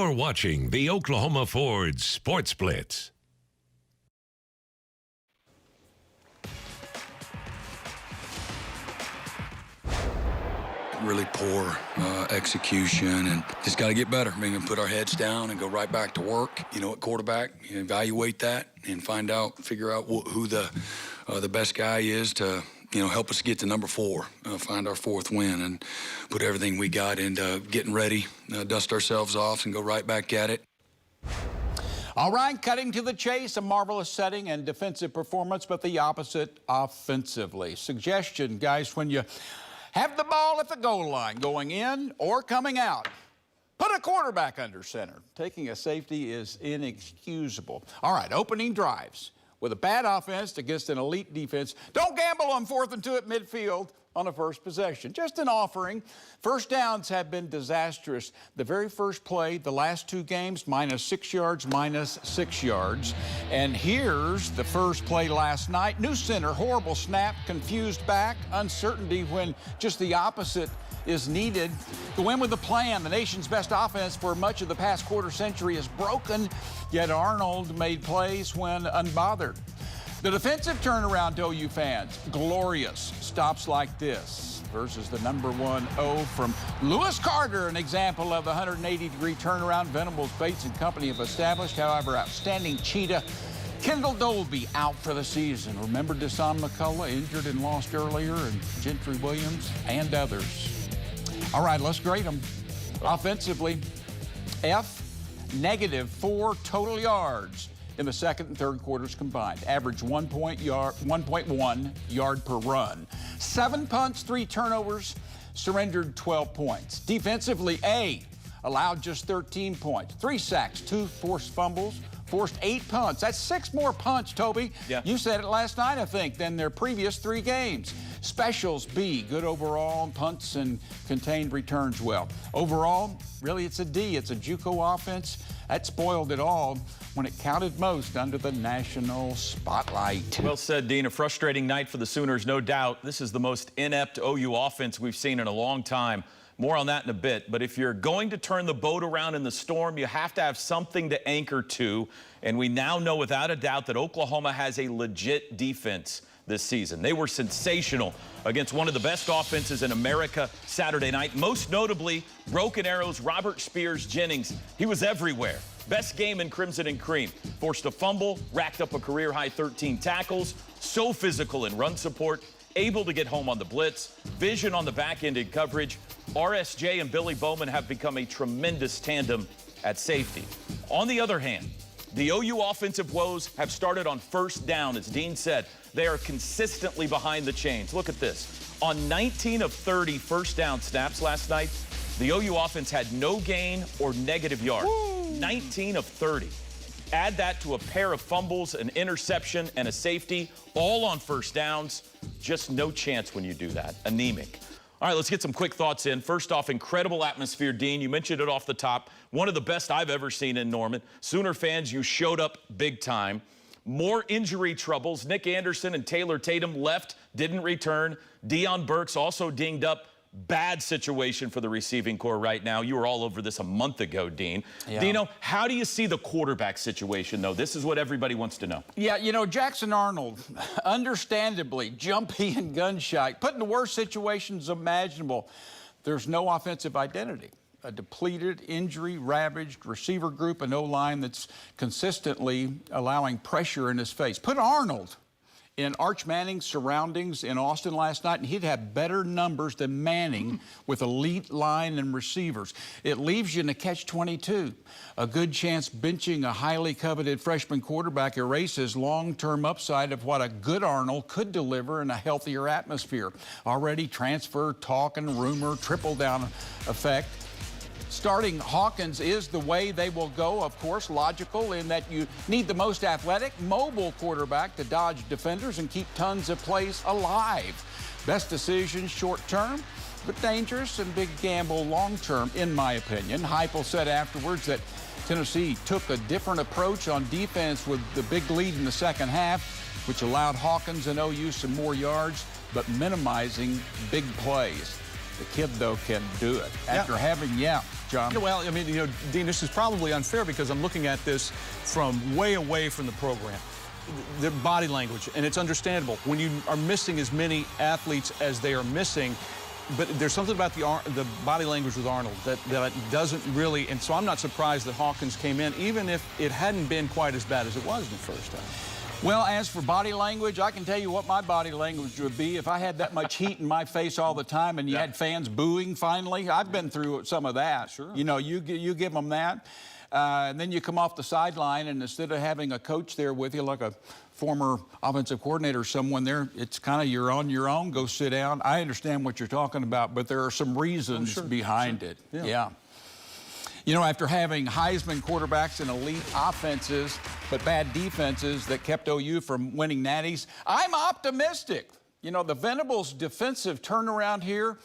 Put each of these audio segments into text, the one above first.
You're watching the Oklahoma Ford Sports Blitz. Really poor execution, and just got to get better. I mean, put our heads down and go right back to work. You know, at quarterback, evaluate that and figure out who the best guy is to, help us get to number 4, find our 4th win, and put everything we got into getting ready, dust ourselves off, and go right back at it. All right, cutting to the chase, a marvelous setting and defensive performance, but the opposite offensively. Suggestion, guys, when you have the ball at the goal line, going in or coming out, put a quarterback under center. Taking a safety is inexcusable. All right, opening drives. With a bad offense against an elite defense, don't gamble on 4th and 2 at midfield on a first possession. Just an offering. First downs have been disastrous. The very first play, the last 2 games, -6 yards, -6 yards. And here's the first play last night. New center, horrible snap, confused back, uncertainty when just the opposite is needed. The win with a plan. The nation's best offense for much of the past quarter century is broken, yet Arnold made plays when unbothered. The defensive turnaround to OU fans, glorious. Stops like this versus the number 1 0 from Lewis Carter, an example of the 180-degree turnaround Venables, Bates and company have established. However, outstanding cheetah Kendall Dolby out for the season. Remember Deshaun McCullough injured and lost earlier, and Gentry Williams and others. All right, let's grade them. Offensively, F, -4 total yards in the second and third quarters combined. Average 1.1 yard per run. 7 punts, 3 turnovers, surrendered 12 points. Defensively, A, allowed just 13 points. 3 sacks, 2 forced fumbles, forced 8 punts. That's 6 more punts, Toby. Yeah. You said it last night, I think, than their previous 3 games. Specials, B, good overall, punts and contained returns well. Overall, really it's a D. It's a JUCO offense. That spoiled it all when it counted most under the national spotlight. Well said, Dean. A frustrating night for the Sooners, no doubt. This is the most inept OU offense we've seen in a long time. More on that in a bit. But if you're going to turn the boat around in the storm, you have to have something to anchor to. And we now know without a doubt that Oklahoma has a legit defense this season. They were sensational against one of the best offenses in America Saturday night. Most notably, Broken Arrow's Robert Spears Jennings. He was everywhere. Best game in Crimson and Cream. Forced a fumble, racked up a career-high 13 tackles. So physical in run support, able to get home on the blitz, vision on the back end in coverage. RSJ and Billy Bowman have become a tremendous tandem at safety. On the other hand, the OU offensive woes have started on first down. As Dean said, they are consistently behind the chains. Look at this. On 19 of 30 first down snaps last night, the OU offense had no gain or negative yards. Woo. 19 of 30. Add that to a pair of fumbles, an interception, and a safety, all on first downs. Just no chance when you do that. Anemic. All right, let's get some quick thoughts in. First off, incredible atmosphere, Dean. You mentioned it off the top. One of the best I've ever seen in Norman. Sooner fans, you showed up big time. More injury troubles. Nick Anderson and Taylor Tatum left, didn't return. Deion Burks also dinged up. Bad situation for the receiving corps right now. You were all over this a month ago, Dean. Yeah. Dino, how do you see the quarterback situation, though? This is what everybody wants to know. Yeah, Jackson Arnold, understandably jumpy and gun-shy, put in the worst situations imaginable. There's no offensive identity. A depleted, injury-ravaged receiver group, and O-line that's consistently allowing pressure in his face. Put Arnold in Arch Manning's surroundings in Austin last night, and he'd have better numbers than Manning with elite line and receivers. It leaves you in a catch-22. A good chance benching a highly coveted freshman quarterback erases long-term upside of what a good Arnold could deliver in a healthier atmosphere. Already transfer, talk, and rumor, triple-down effect. Starting Hawkins is the way they will go, of course, logical in that you need the most athletic, mobile quarterback to dodge defenders and keep tons of plays alive. Best decision short term, but dangerous and big gamble long term, in my opinion. Heupel said afterwards that Tennessee took a different approach on defense with the big lead in the second half, which allowed Hawkins and OU some more yards, but minimizing big plays. The kid, though, can do it. After having, John. Yeah, well, I mean, you know, Dean, this is probably unfair because I'm looking at this from way away from the program. The body language, and it's understandable. When you are missing as many athletes as they are missing, but there's something about the body language with Arnold that doesn't really, and so I'm not surprised that Hawkins came in, even if it hadn't been quite as bad as it was in the first half. Well, as for body language, I can tell you what my body language would be if I had that much heat in my face all the time and you had fans booing finally. I've been through some of that. Sure. You know, you give them that. And then you come off the sideline, and instead of having a coach there with you, like a former offensive coordinator or someone there, it's kind of you're on your own, go sit down. I understand what you're talking about, but there are some reasons behind it. Yeah. You know, after having Heisman quarterbacks and elite offenses, but bad defenses that kept OU from winning natties, I'm optimistic. You know, the Venables defensive turnaround here,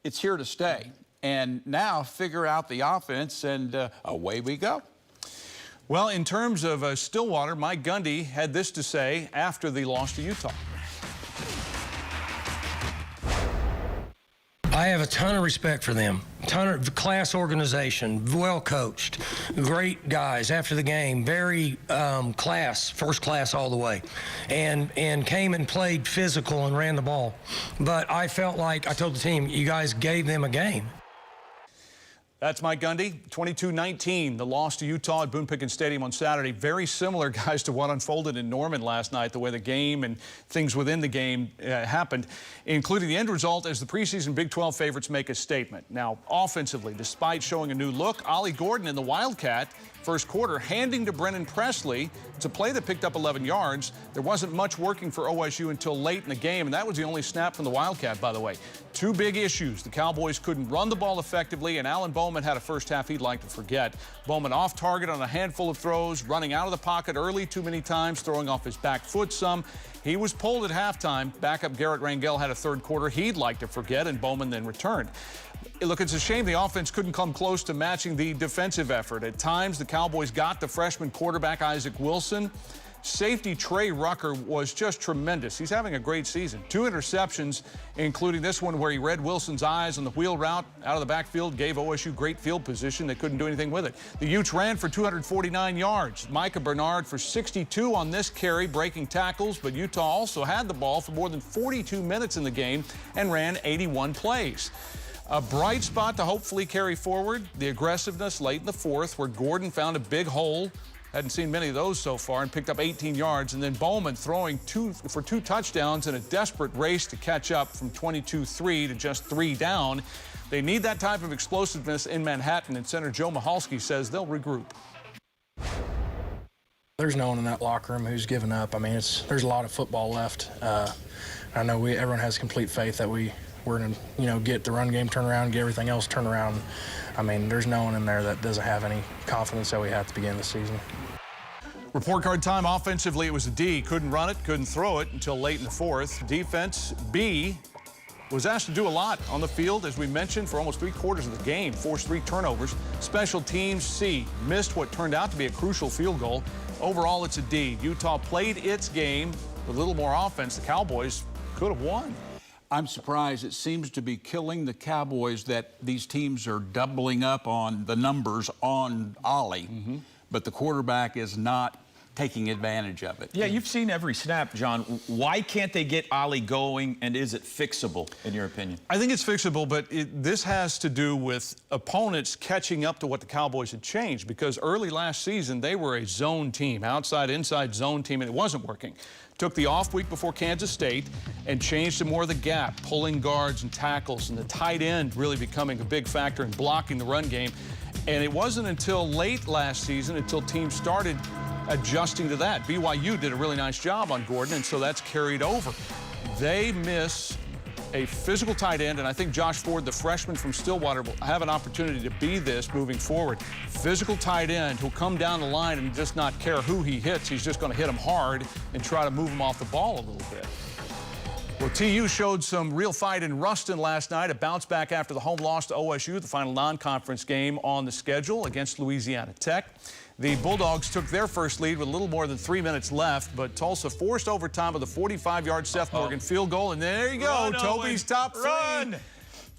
it's here to stay. And now figure out the offense, and away we go. Well, in terms of Stillwater, Mike Gundy had this to say after the loss to Utah. I have a ton of respect for them. Ton of class organization, well coached, great guys after the game, very class, first class all the way, and came and played physical and ran the ball. But I felt like I told the team, you guys gave them a game. That's Mike Gundy, 22-19, the loss to Utah at Boone Pickens Stadium on Saturday. Very similar, guys, to what unfolded in Norman last night, the way the game and things within the game happened, including the end result as the preseason Big 12 favorites make a statement. Now, offensively, despite showing a new look, Ollie Gordon in the Wildcat first quarter handing to Brennan Presley. It's a play that picked up 11 yards. There wasn't much working for OSU until late in the game, and that was the only snap from the Wildcat, by the way. Two big issues. The Cowboys couldn't run the ball effectively, and Alan Bowman had a first half he'd like to forget. Bowman off target on a handful of throws, running out of the pocket early too many times, throwing off his back foot some. He was pulled at halftime. Backup Garrett Rangel had a third quarter he'd like to forget, and Bowman then returned. Look, it's a shame the offense couldn't come close to matching the defensive effort. At times, the Cowboys got the freshman quarterback Isaac Wilson. Safety Trey Rucker was just tremendous. He's having a great season. 2 interceptions, including this one where he read Wilson's eyes on the wheel route out of the backfield, gave OSU great field position. They couldn't do anything with it. The Utes ran for 249 yards. Micah Bernard for 62 on this carry, breaking tackles, but Utah also had the ball for more than 42 minutes in the game and ran 81 plays. A bright spot to hopefully carry forward, the aggressiveness late in the fourth, where Gordon found a big hole. Hadn't seen many of those so far, and picked up 18 yards. And then Bowman throwing for two touchdowns in a desperate race to catch up from 22-3 to just 3 down. They need that type of explosiveness in Manhattan, and center Joe Michalski says they'll regroup. There's no one in that locker room who's given up. I mean, there's a lot of football left. I know everyone has complete faith that we're going to, get the run game turned around, get everything else turned around. I mean, there's no one in there that doesn't have any confidence that we had at the beginning of the season. Report card time. Offensively, it was a D. Couldn't run it, couldn't throw it until late in the fourth. Defense, B, was asked to do a lot on the field, as we mentioned, for almost 3/4 of the game, forced 3 turnovers. Special teams, C, missed what turned out to be a crucial field goal. Overall, it's a D. Utah played its game with a little more offense. The Cowboys could have won. I'm surprised. It seems to be killing the Cowboys that these teams are doubling up on the numbers on Ollie, but the quarterback is not taking advantage of it. Yeah, you've seen every snap, John. Why can't they get Ollie going, and is it fixable, in your opinion? I think it's fixable, but this has to do with opponents catching up to what the Cowboys had changed, because early last season, they were a zone team, outside-inside zone team, and it wasn't working. Took the off week before Kansas State and changed to more of the gap, pulling guards and tackles, and the tight end really becoming a big factor in blocking the run game. And it wasn't until late last season, until teams started adjusting to that. BYU did a really nice job on Gordon, and so that's carried over. They miss a physical tight end, and I think Josh Ford, the freshman from Stillwater, will have an opportunity to be this moving forward. Physical tight end who'll come down the line and just not care who he hits. He's just going to hit him hard and try to move him off the ball a little bit. Well, TU showed some real fight in Ruston last night, a bounce back after the home loss to OSU, the final non-conference game on the schedule against Louisiana Tech. The Bulldogs took their first lead with a little more than 3 minutes left, but Tulsa forced overtime with a 45-yard Seth Morgan field goal, and there you go, Toby's top 3.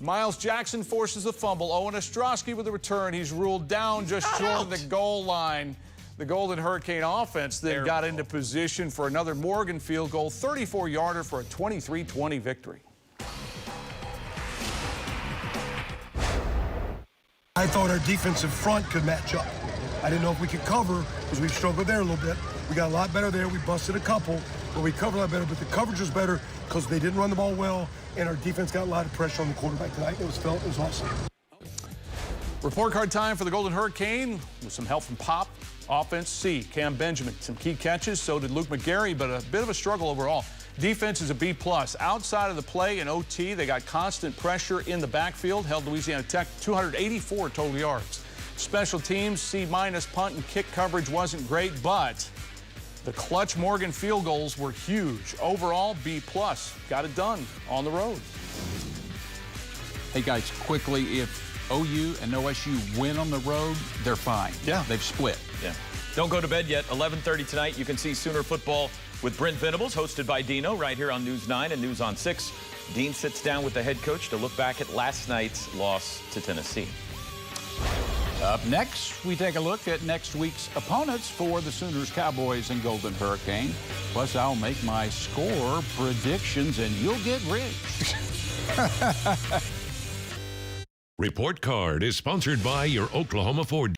Miles Jackson forces the fumble. Owen Ostrowski with the return. He's ruled down just short of the goal line. The Golden Hurricane offense then got into position for another Morgan field goal, 34-yarder for a 23-20 victory. I thought our defensive front could match up. I didn't know if we could cover because we struggled there a little bit. We got a lot better there. We busted a couple, but we covered a lot better. But the coverage was better because they didn't run the ball well, and our defense got a lot of pressure on the quarterback tonight. It was awesome. Report card time for the Golden Hurricane with some help from Pop. Offense, C. Cam Benjamin, some key catches. So did Luke McGarry, but a bit of a struggle overall. Defense is a B+. Outside of the play in OT, they got constant pressure in the backfield, held Louisiana Tech 284 total yards. Special teams, C-. Punt and kick coverage wasn't great, but the clutch Morgan field goals were huge. Overall, B+. Got it done on the road. Hey, guys, quickly, if OU and OSU win on the road, they're fine. Yeah. They've split. Yeah. Don't go to bed yet. 11:30 tonight, you can see Sooner football with Brent Venables, hosted by Dino, right here on News 9 and News on 6. Dean sits down with the head coach to look back at last night's loss to Tennessee. Up next, we take a look at next week's opponents for the Sooners, Cowboys, and Golden Hurricane. Plus, I'll make my score predictions, and you'll get rich. Report Card is sponsored by your Oklahoma Ford.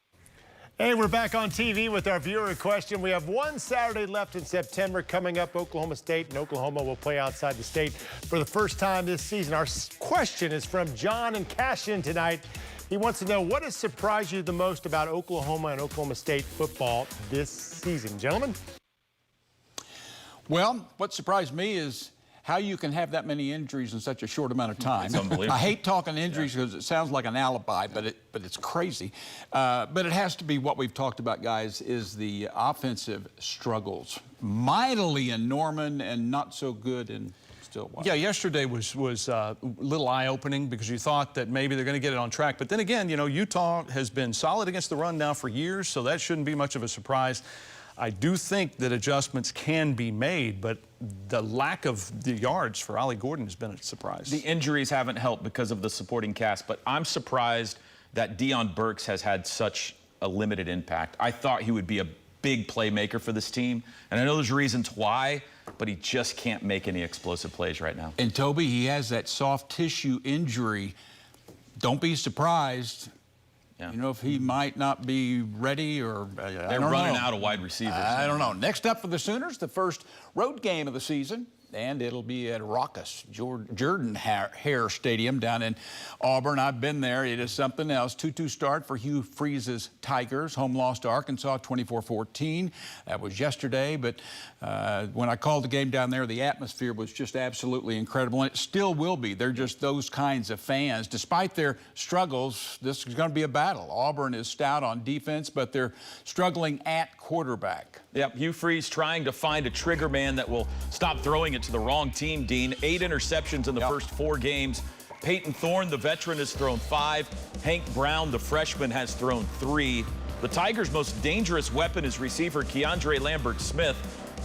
Hey, we're back on TV with our viewer question. We have one Saturday left in September coming up. Oklahoma State and Oklahoma will play outside the state for the first time this season. Our question is from John in Cashin tonight. He wants to know, what has surprised you the most about Oklahoma and Oklahoma State football this season? Gentlemen? Well, what surprised me is how you can have that many injuries in such a short amount of time. It's unbelievable. I hate talking injuries because it sounds like an alibi, but it's crazy. But it has to be what we've talked about, guys, is the offensive struggles. Mightily in Norman and not so good in Stillwater. Yeah, yesterday was a little eye-opening because you thought that maybe they're going to get it on track. But then again, you know, Utah has been solid against the run now for years, so that shouldn't be much of a surprise. I do think that adjustments can be made, but the lack of the yards for Ollie Gordon has been a surprise. The injuries haven't helped because of the supporting cast, but I'm surprised that Deion Burks has had such a limited impact. I thought he would be a big playmaker for this team, and I know there's reasons why, but he just can't make any explosive plays right now. And Toby, he has that soft tissue injury. Don't be surprised. Yeah. You know, if he might not be ready or They're running out of wide receivers. I don't know. Next up for the Sooners, the first road game of the season, and it'll be at raucous Jordan Hare Stadium down in Auburn. I've been there. It is something else. 2-2 start for Hugh Freeze's Tigers. Home loss to Arkansas, 24-14. That was yesterday, but when I called the game down there, the atmosphere was just absolutely incredible, and it still will be. They're just those kinds of fans. Despite their struggles, this is going to be a battle. Auburn is stout on defense, but they're struggling at quarterback. Yep, Hugh Freeze trying to find a trigger man that will stop throwing it to the wrong team, Dean. 8 interceptions in the first 4 games. Peyton Thorne, the veteran, has thrown 5. Hank Brown, the freshman, has thrown 3. The Tigers' most dangerous weapon is receiver Keandre Lambert-Smith.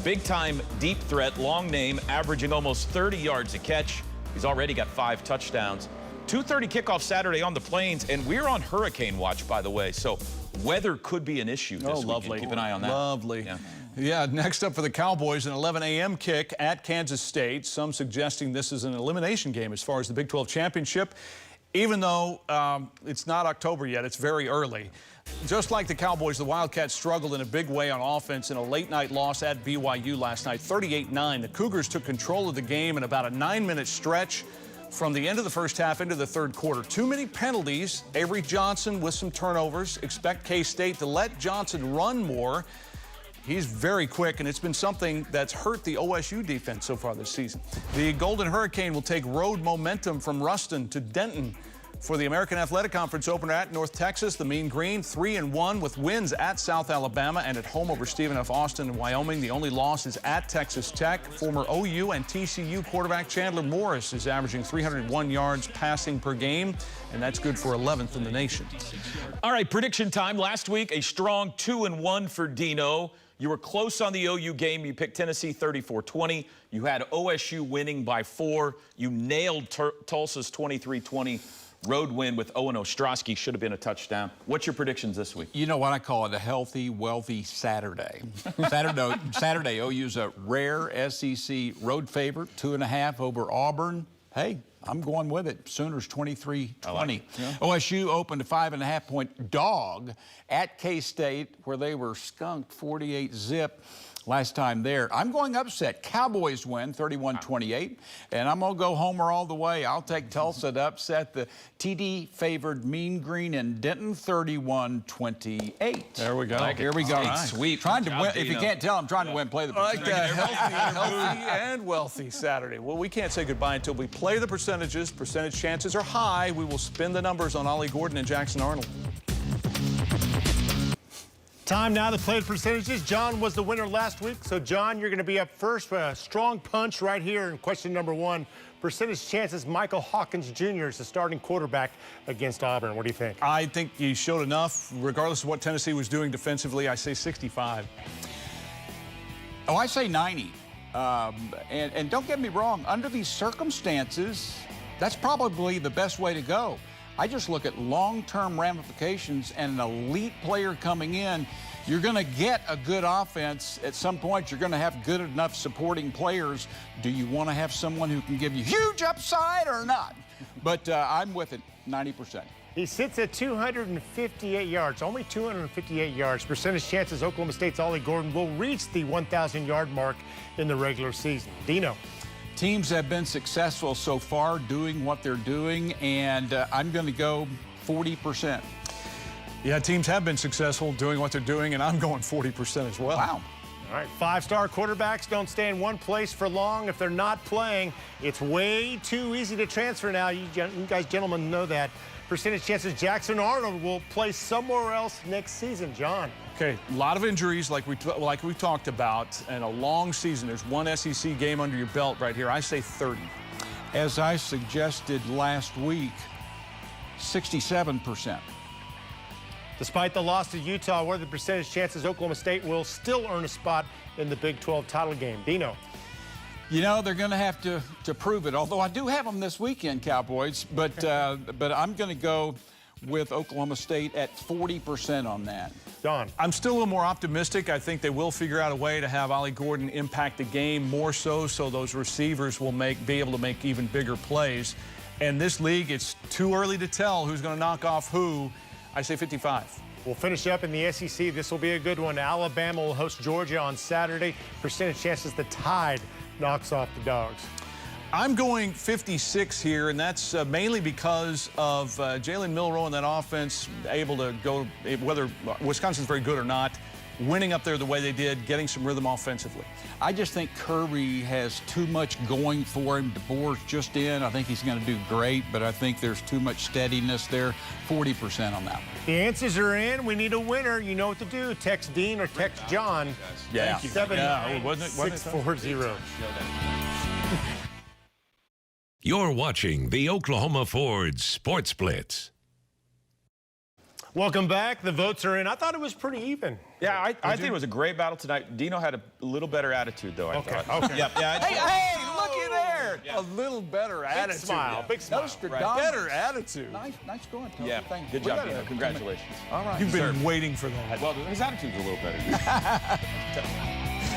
Big-time deep threat, long name, averaging almost 30 yards a catch. He's already got 5 touchdowns. 2:30 kickoff Saturday on the Plains, and we're on hurricane watch, by the way, so weather could be an issue this weekend. Lovely. Keep an eye on that. Lovely. Yeah, next up for the Cowboys, an 11 a.m. kick at Kansas State. Some suggesting this is an elimination game as far as the Big 12 championship, even though it's not October yet. It's very early. Just like the Cowboys, the Wildcats struggled in a big way on offense in a late-night loss at BYU last night, 38-9. The Cougars took control of the game in about a 9-minute stretch from the end of the first half into the third quarter. Too many penalties. Avery Johnson with some turnovers. Expect K-State to let Johnson run more. He's very quick, and it's been something that's hurt the OSU defense so far this season. The Golden Hurricane will take road momentum from Ruston to Denton For the American Athletic Conference opener at North Texas, the Mean Green 3-1 with wins at South Alabama and at home over Stephen F. Austin in Wyoming. The only loss is at Texas Tech. Former OU and TCU quarterback Chandler Morris is averaging 301 yards passing per game, and that's good for 11th in the nation. All right, prediction time. Last week, a strong 2-1 for Dino. You were close on the OU game. You picked Tennessee 34-20. You had OSU winning by 4. You nailed Tulsa's 23-20 road win with Owen Ostrowski. Should have been a touchdown. What's your predictions this week? You know what I call it? A healthy, wealthy Saturday. Saturday, OU's a rare SEC road favorite, 2.5 over Auburn. Hey, I'm going with it. Sooners 23-20. Yeah. OSU opened a 5.5-point dog at K-State, where they were skunked 48-zip last time there. I'm going upset. Cowboys win 31-28, and I'm going to go homer all the way. I'll take Tulsa to upset the TD-favored Mean Green in Denton 31-28. There we go. Here we go. Right. Sweep. Trying to win. If you can't tell, I'm trying to win. Play the Like that healthy and wealthy Saturday. Well, we can't say goodbye until we play the percentages. Percentage chances are high. We will spin the numbers on Ollie Gordon and Jackson Arnold. Time now to play the percentages. John was the winner last week. So, John, you're going to be up first for a strong punch right here in question number 1. Percentage chances Michael Hawkins Jr. is the starting quarterback against Auburn. What do you think? I think he showed enough, regardless of what Tennessee was doing defensively. I say 65. Oh, I say 90. And don't get me wrong, under these circumstances, that's probably the best way to go. I just look at long-term ramifications and an elite player coming in. You're going to get a good offense. At some point, you're going to have good enough supporting players. Do you want to have someone who can give you huge upside or not? But I'm with it, 90%. He sits at 258 yards, only 258 yards. Percentage chances Oklahoma State's Ollie Gordon will reach the 1,000-yard mark in the regular season. Dino. Teams have been successful so far doing what they're doing, and I'm going to go 40%. Yeah, teams have been successful doing what they're doing, and I'm going 40% as well. Wow. All right, 5-star quarterbacks don't stay in one place for long if they're not playing. It's way too easy to transfer now. You guys, gentlemen, know that. Percentage chances Jackson Arnold will play somewhere else next season. John. Okay, a lot of injuries like we talked about, and a long season. There's one SEC game under your belt right here. I say 30. As I suggested last week, 67%. Despite the loss to Utah, what are the percentage chances Oklahoma State will still earn a spot in the Big 12 title game? Dino. You know, they're going to have to prove it, although I do have them this weekend, Cowboys, but I'm going to go with Oklahoma State at 40% on that. John. I'm still a little more optimistic. I think they will figure out a way to have Ollie Gordon impact the game more so those receivers will be able to make even bigger plays. And this league, it's too early to tell who's going to knock off who. I say 55. We'll finish up in the SEC. This will be a good one. Alabama will host Georgia on Saturday. Percentage chances the Tide knocks off the Dogs. I'm going 56 here, and that's mainly because of Jalen Milroe and that offense able to go, whether Wisconsin's very good or not, winning up there the way they did, getting some rhythm offensively. I just think Kirby has too much going for him. DeBoer's just in. I think he's going to do great, but I think there's too much steadiness there. 40% on that one. The answers are in. We need a winner. You know what to do. Text Dean or text John. Yeah. 79640. You're watching the Oklahoma Ford Sports Blitz. Welcome back. The votes are in. I thought it was pretty even. Yeah, I think it was a great battle tonight. Dino had a little better attitude, though, I thought. Okay. Hey, looky there. A little better attitude. Smile. Big smile. Better attitude. Nice going. Yeah, good job, Dino. Congratulations. All right. You've been waiting for that. Well, his attitude's a little better.